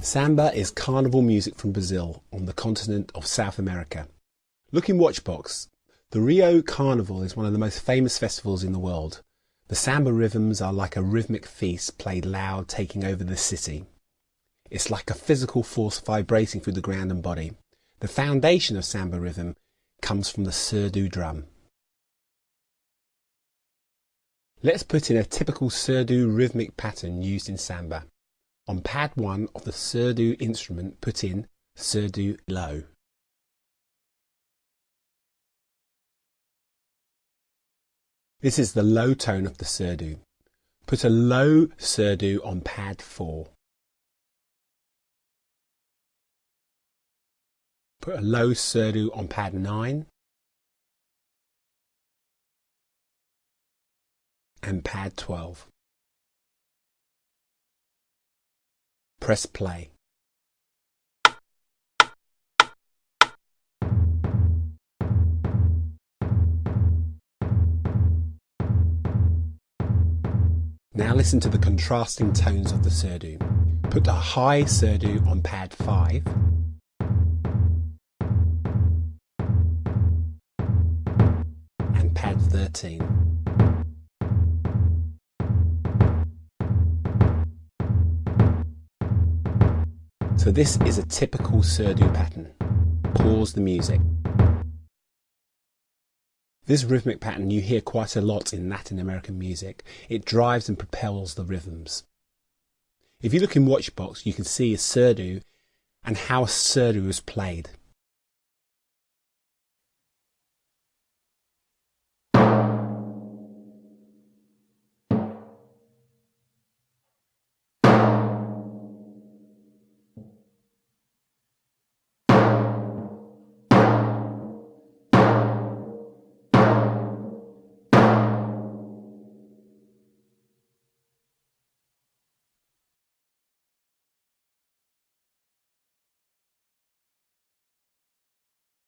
Samba is carnival music from Brazil on the continent of South America. Look in Watchbox. The Rio Carnival is one of the most famous festivals in the world. The samba rhythms are like a rhythmic feast played loud, taking over the city. It's like a physical force vibrating through the ground and body. The foundation of samba rhythm comes from the surdo drum. Let's put in a typical surdo rhythmic pattern used in samba. On pad 1 of the surdo instrument, put in surdo low. This is the low tone of the surdo. Put a low surdo on pad 4. Put a low surdo on pad 9 and pad 12. Press play. Now listen to the contrasting tones of the surdo. Put the high surdo on pad 5 and pad 13. So this is a typical surdo pattern. Pause the music. This rhythmic pattern you hear quite a lot in Latin American music. It drives and propels the rhythms. If you look in Watchbox, you can see a surdo and how a surdo is played.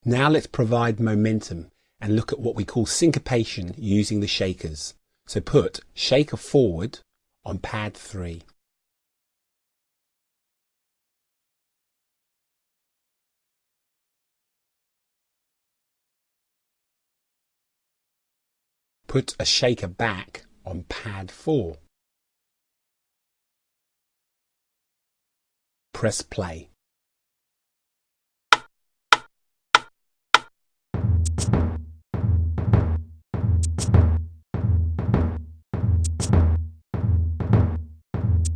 Now let's provide momentum and look at what we call syncopation using the shakers. So put shaker forward on pad 3. Put a shaker back on pad 4. Press play.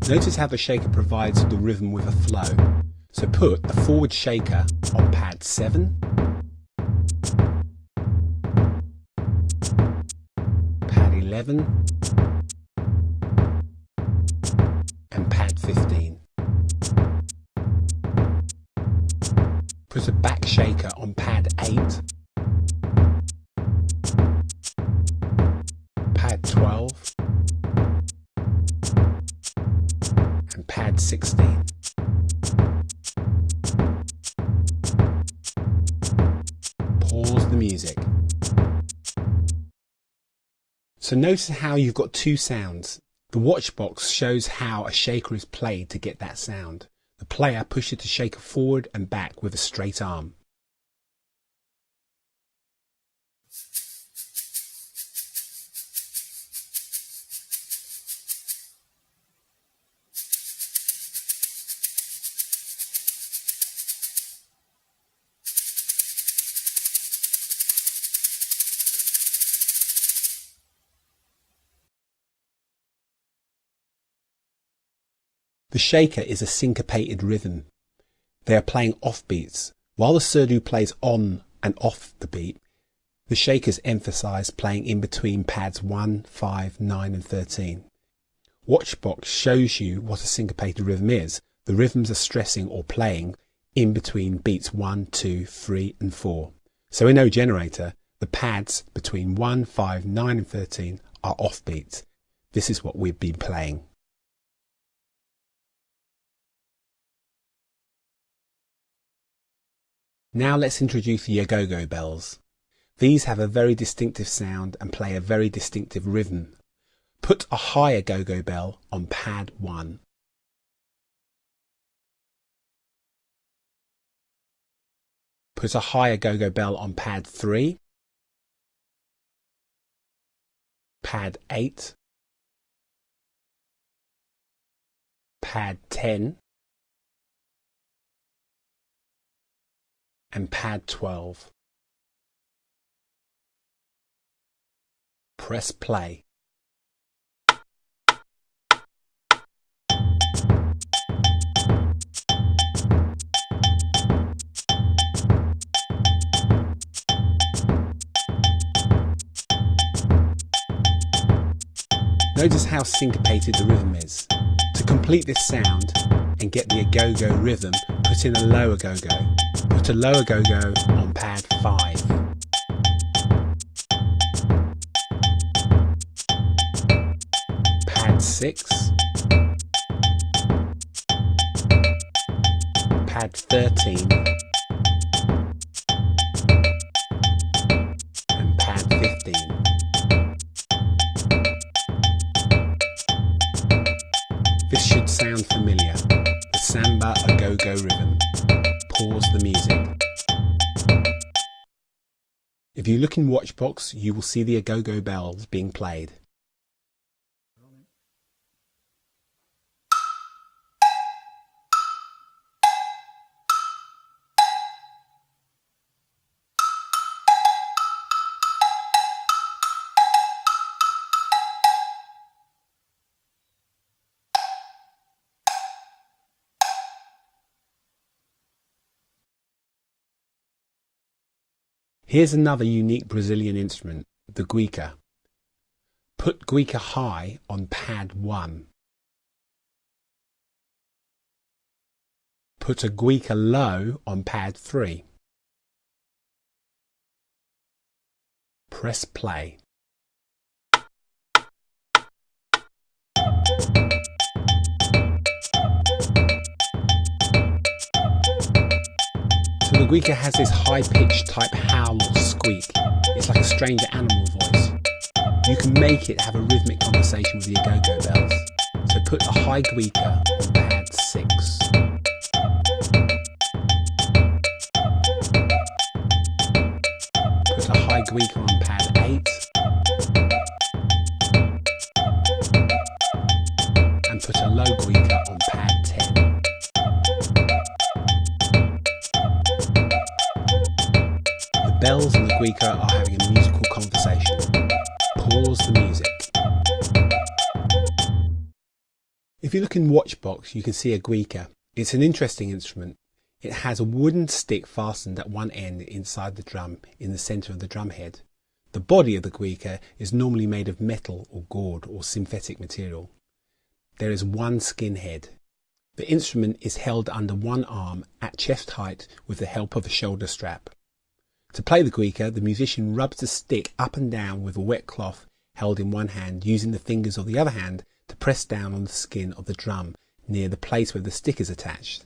Notice how the shaker provides the rhythm with a flow. So put the forward shaker on pad 7, pad 11 and pad 15. Put a back shaker on pad 8, pad 12 and pad 16. Pause the music. So notice how you've got two sounds. The Watchbox shows how a shaker is played to get that sound. The player pushes the shaker forward and back with a straight arm. The shaker is a syncopated rhythm. They are playing off beats. While the surdo plays on and off the beat, the shakers emphasize playing in between pads 1, 5, 9 and 13. Watchbox shows you what a syncopated rhythm is. The rhythms are stressing or playing in between beats 1, 2, 3 and 4. So in O Generator, the pads between 1, 5, 9 and 13 are off beats. This is what we've been playing. Now let's introduce the agogo bells. These have a very distinctive sound and play a very distinctive rhythm. Put a higher go-go bell on pad 1. Put a higher go-go bell on pad 3, pad 8, pad 10, and pad 12. Press play. Notice how syncopated the rhythm is. To complete this sound and get the go-go rhythm, put in a lower go-go. Put a lower go-go on pad 5. Pad 6. Pad 13. And pad 15. This should sound familiar. The samba a go-go rhythm. Pause the music. If you look in Watchbox, you will see the go-go bells being played. Here's another unique Brazilian instrument, the guica. Put guica high on pad 1. Put a guica low on pad 3. Press play. So the guica has this high-pitched type howl or squeak. It's like a strange animal voice. You can make it have a rhythmic conversation with your go-go bells. So put a high guica on pad 6. Put a high guica on pad 8. And put a low guica on pad 10. The bells and the guica are having a musical conversation. Pause the music. If you look in Watchbox, you can see a guica. It's an interesting instrument. It has a wooden stick fastened at one end inside the drum in the centre of the drum head. The body of the guica is normally made of metal or gourd or synthetic material. There is one skin head. The instrument is held under one arm at chest height with the help of a shoulder strap. To play the guica, the musician rubs the stick up and down with a wet cloth held in one hand, using the fingers of the other hand to press down on the skin of the drum near the place where the stick is attached.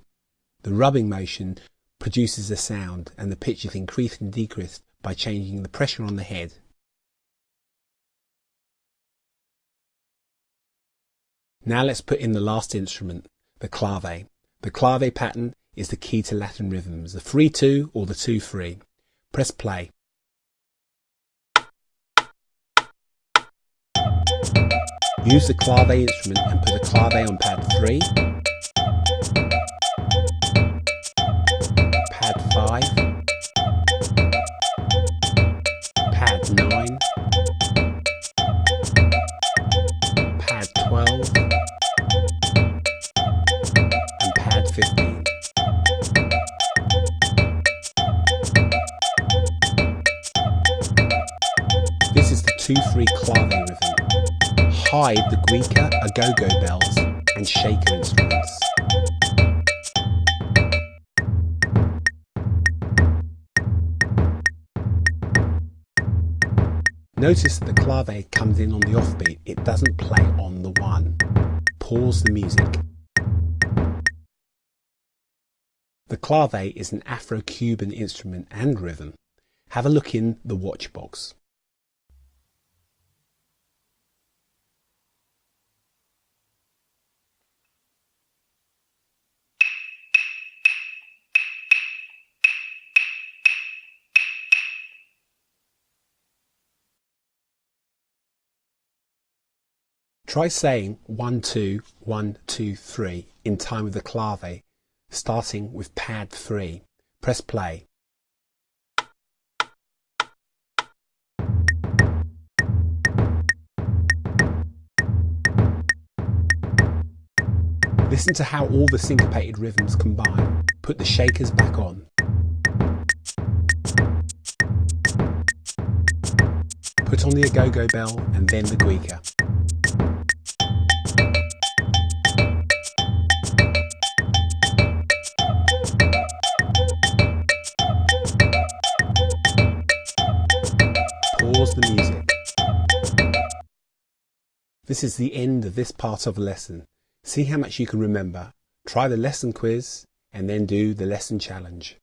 The rubbing motion produces a sound, and the pitch is increased and decreased by changing the pressure on the head. Now let's put in the last instrument, the clave. The clave pattern is the key to Latin rhythms, the 3-2 or the 2-3. Press play. Use the clave instrument and put a clave on pad 3, pad 5, pad 9, pad 12, and pad 15. This is the 2-3 clave rhythm. Hide the guica, go-go bells, and shaker instruments. Notice that the clave comes in on the offbeat. It doesn't play on the 1. Pause the music. The clave is an Afro-Cuban instrument and rhythm. Have a look in the Watchbox. Try saying 1, 2, 1, 2, 3 in time with the clave, starting with pad 3. Press play. Listen to how all the syncopated rhythms combine. Put the shakers back on. Put on the agogo bell and then the guica. Pause the music. This is the end of this part of the lesson. See how much you can remember. Try the lesson quiz and then do the lesson challenge.